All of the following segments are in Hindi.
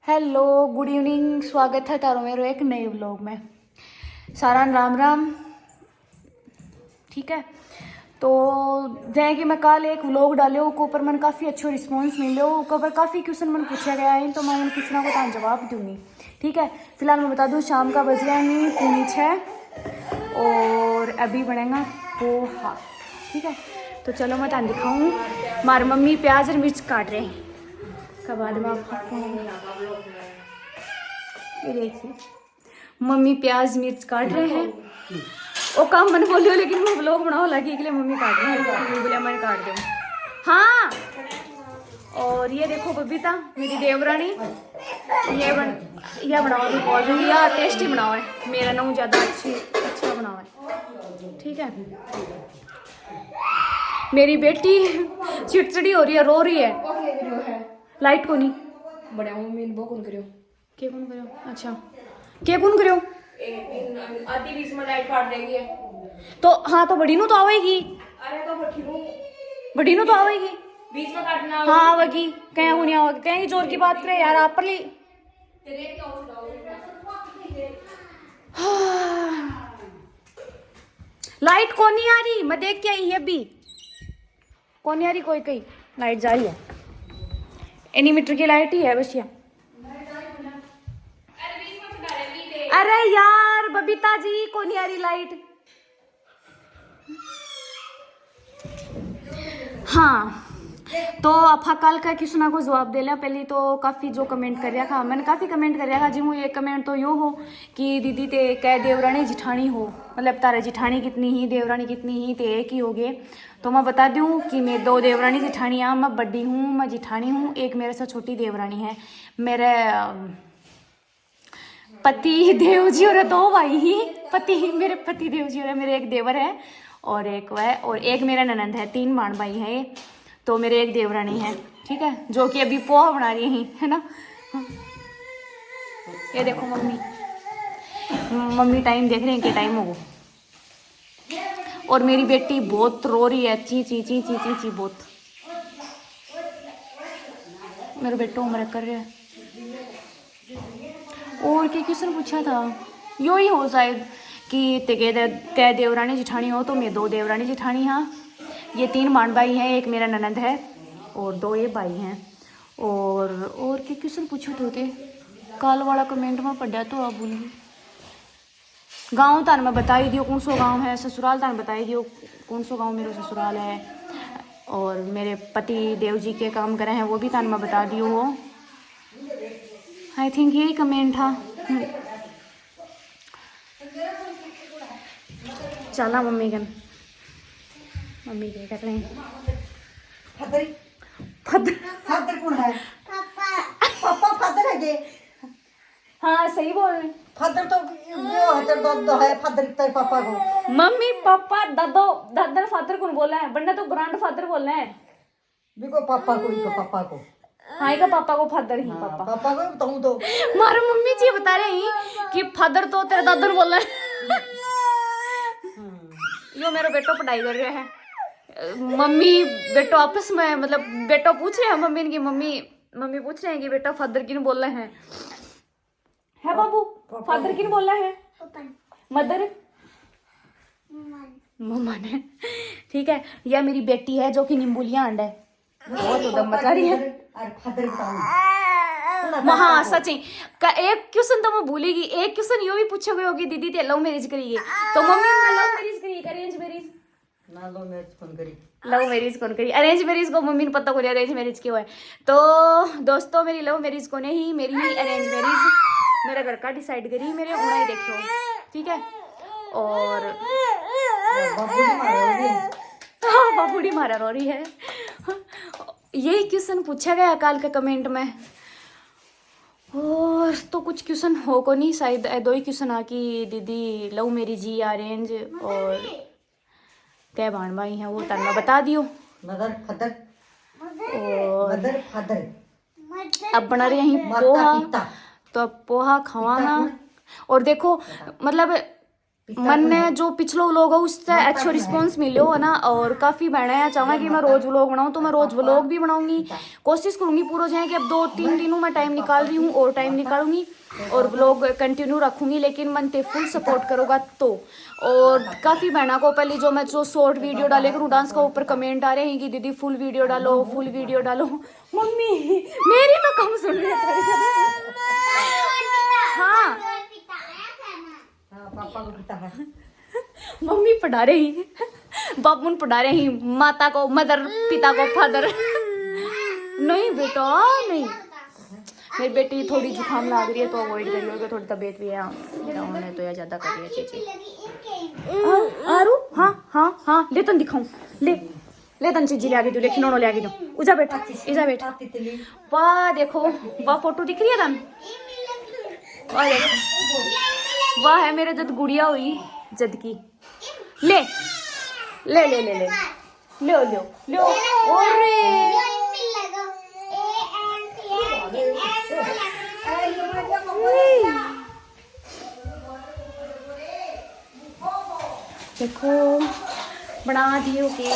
हेलो गुड इवनिंग, स्वागत है तारो मेरो एक नए व्लॉग में। सारा राम राम। ठीक है, तो जै कि मैं कल एक व्लॉग डालो के ऊपर मैंने काफ़ी अच्छो रिस्पॉन्स मिलो, के ऊपर काफ़ी क्वेश्चन मैंने पूछा गया है, तो मैं किसी को तान जवाब दूंगी। ठीक है, फिलहाल मैं बता दूँ शाम का बज गया ही 6 और अभी बनेगा पोहा। ठीक है, तो चलो मैं तान दिखाऊँ। हमारी मम्मी प्याज और मिर्च काट रहे हैं। का बाद में आपको ये देखिए मम्मी प्याज मिर्च काट रहे हैं। वो काम मैंने बोलियो लेकिन मैं व्लॉग बनाओ लगी इसलिए मम्मी काट रही है, बोलिया मैं काट दूँ। हाँ, और ये देखो बबीता मेरी देवरानी, ये बनाओ भी बोल रही यार टेस्टी बनाओ है, मेरा ना ज़्यादा अच्छा बनाओ है। ठीक है, मेरी बेटी चिड़चिड़ी हो रही है, रो रही है। लाइट को नहीं बड़ा मम्मी वो कौन करियो के कौन करियो अच्छा के कौन करियो आधी बीच में लाइट काट देंगे तो हाँ तो बड़ी नु तो आवेगी। अरे तो बड़ी नु तो आवेगी बीच में काटना हाँ आवेगी कहीं वो नहीं आवेगी कहीं जोर की बात करे यार आप पर ली लाइट कौन नहीं आ रही मैं देख के आई है अभी कौन नहीं आ रही कोई कहीं लाइट जा रही है एनीमीटर की लाइट ही है बस। अरे यार बबीता जी को नहीं आ रही लाइट। हाँ, तो अपा कल का किसना को जवाब दे लिया। पहले तो काफ़ी जो कमेंट कर रहा था मैंने काफ़ी कमेंट कर रहा था जी मुझे एक कमेंट तो यो हो कि दीदी ते कै देवरानी जिठानी हो मतलब तारा जिठानी कितनी ही देवरानी कितनी ही ते एक ही हो गए। तो मैं बता दूं कि मैं 2 देवरानी जिठानियाँ, मैं बड़ी हूँ मैं जिठानी हूँ, एक मेरे से छोटी देवरानी है। मेरे पति देव जी और 2 भाई ही मेरे पति देव जी और मेरे एक देवर है और एक वह और एक मेरा ननंद है, 3 बाण भाई हैं ये। तो मेरे एक देवरानी है ठीक है जो कि अभी पोहा बना रही है ना। ये देखो मम्मी टाइम देख रहे हैं कि टाइम होगा और मेरी बेटी बहुत रो रही है ची ची ची ची ची ची बहुत। मेरे बेटो उम्र कर रहे हैं और क्या क्वेश्चन पूछा था यो ही हो शायद कि कै देवरानी जिठानी हो तो मैं 2 देवरानी जिठानी हाँ। ये 3 बाण भाई हैं, एक मेरा ननंद है और 2 ये भाई हैं। और क्या क्वेश्चन पूछे थे कल वाला कमेंट में पढ़ा तो आप बोलिए। गाँव तान मैं बता ही दियो कौन सो गाँव है, ससुराल तान बता ही दियो कौन सो गाँव मेरा ससुराल है और मेरे पति देव जी के काम करे हैं वो भी तान मैं बता दियो हो। आई थिंक यही कमेंट था। चला मम्मी के कर रहे हैं फादर कौन है? पापा फादर है ये। हाँ सही बोल रहे फादर तो वो है तेरे दादा है फादर तेरे पापा को। मम्मी पापा दादो दादा फादर कौन बोला है वरना तो ग्रैंड फादर बोलना है। बिको पापा को इको पापा को हाँ इका पापा को फादर ही पापा पापा को बताऊं तो मारे मम्मी जी बता रहे हैं कि फादर तो तेरे दादर बोलना है। यो मेरा बेटो पढ़ाई कर रहे हैं मम्मी बेटो आपस में मतलब बेटो पूछ रहे हैं मम्मी इनकी मम्मी पूछ रहे हैं कि बेटा फादर किन बोल रहे है बाबू फादर किन बोल रहे हैं मदर मम्मा ने। ठीक है, यह मेरी बेटी है जो कि नींबूलियां अंडा है बहुत उदम मचा रही है। फादर बताऊं हाँ सच ही का एक क्वेश्चन तो मैं भूलेगी, एक क्वेश्चन यो भी पूछे गए होगी दीदी ते लव मैरिज करिए तो मम्मी ने लव मैरिज करी अरेंज मैरिज ना लो मैरिज कौन करी लव मैरिज कौन करी अरेंज मैरिज को मम्मी ने पता को अरेंज मैरिज क्यों है। तो दोस्तों मेरी लव मैरिज को नहीं मेरी ही अरेंज मैरिज मेरा घर का डिसाइड करी मेरे होना ही देखो ठीक है। और हाँ बाबूड़ी मारा रो रही है। यही क्वेश्चन पूछा गया काल के कमेंट में और तो कुछ क्वेश्चन हो को नहीं शायद 2 ही क्वेश्चन आ कि दीदी लव मैरिज या अरेंज और क्या बाण भाई हैं वो तन्ना बता दियो मदर फादर और मदर फादर अब बना रहे हैं पोहा तो अब पोहा खवाना और देखो मतलब मन में जो पिछलो व्लॉग हो उससे अच्छो रिस्पॉन्स मिलो है ना। और काफ़ी बहना है चाहूँगा कि मैं रोज़ व्लॉग बनाऊँ, तो मैं रोज़ व्लॉग भी बनाऊंगी, कोशिश करूँगी पूरा जाए कि अब 2-3 दिनों में टाइम निकाल रही हूँ और टाइम निकालूंगी और व्लॉग कंटिन्यू रखूँगी, लेकिन मन ते फुल सपोर्ट करोगा तो। और काफ़ी बहना को पहले जो मैं जो शॉर्ट वीडियो डाले करूँ डांस का, ऊपर कमेंट आ रहे हैं कि दीदी फुल वीडियो डालो, फुल वीडियो डालो। मम्मी मेरी तो कम सुन रही है। हाँ पापा को पिता है। मम्मी पढ़ा रही, बाबून पढ़ा रही, माता को मदर, पिता को फादर। नहीं बेटा नहीं, मेरी बेटी थोड़ी जुकाम लग रही है तो अवॉइड करिए, क्योंकि थोड़ी तबीयत भी है उन्होंने तो यह ज़्यादा कर रही है चीज़ें। आरू हाँ हाँ हाँ ले तन दिखाऊं, ले तन चीज़ी ले आ गई तू, ले खिलौना ले आ गई तू, उजा बेटा इजा बेटा। वाह देखो, वाह फोटो दिख रही है तन, वाह देखो, वाह है मेरे जद गुड़िया हुई जद की। ले ले ले ले ले लो लो लो। ओरे देखो बना दिए ओके।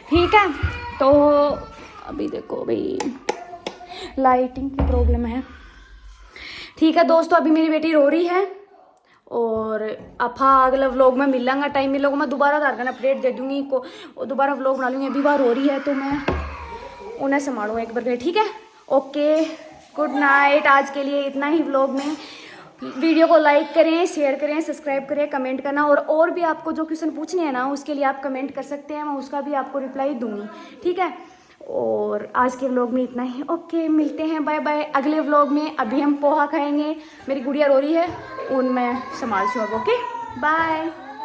ठीक है तो अभी देखो भाई लाइटिंग की प्रॉब्लम है। ठीक है दोस्तों, अभी मेरी बेटी रो रही है और आपा अगला व्लॉग में मिलेंगे, टाइम मिलेगा मैं दोबारा तारगन अपडेट दे दूंगी को, और दोबारा व्लॉग बना लूँगी। अभी बार रो रही है तो मैं उन्हें संभालूँ एक बार, ठीक है ओके गुड नाइट। आज के लिए इतना ही व्लॉग में। वीडियो को लाइक करें, शेयर करें, सब्सक्राइब करें, कमेंट करना, और भी आपको जो क्वेश्चन पूछने हैं ना उसके लिए आप कमेंट कर सकते हैं, मैं उसका भी आपको रिप्लाई दूंगी, ठीक है। और आज के व्लॉग में इतना ही, ओके मिलते हैं, बाय बाय अगले व्लॉग में। अभी हम पोहा खाएंगे, मेरी गुड़िया रो रही है, उनमें संभाल छो, ओके बाय।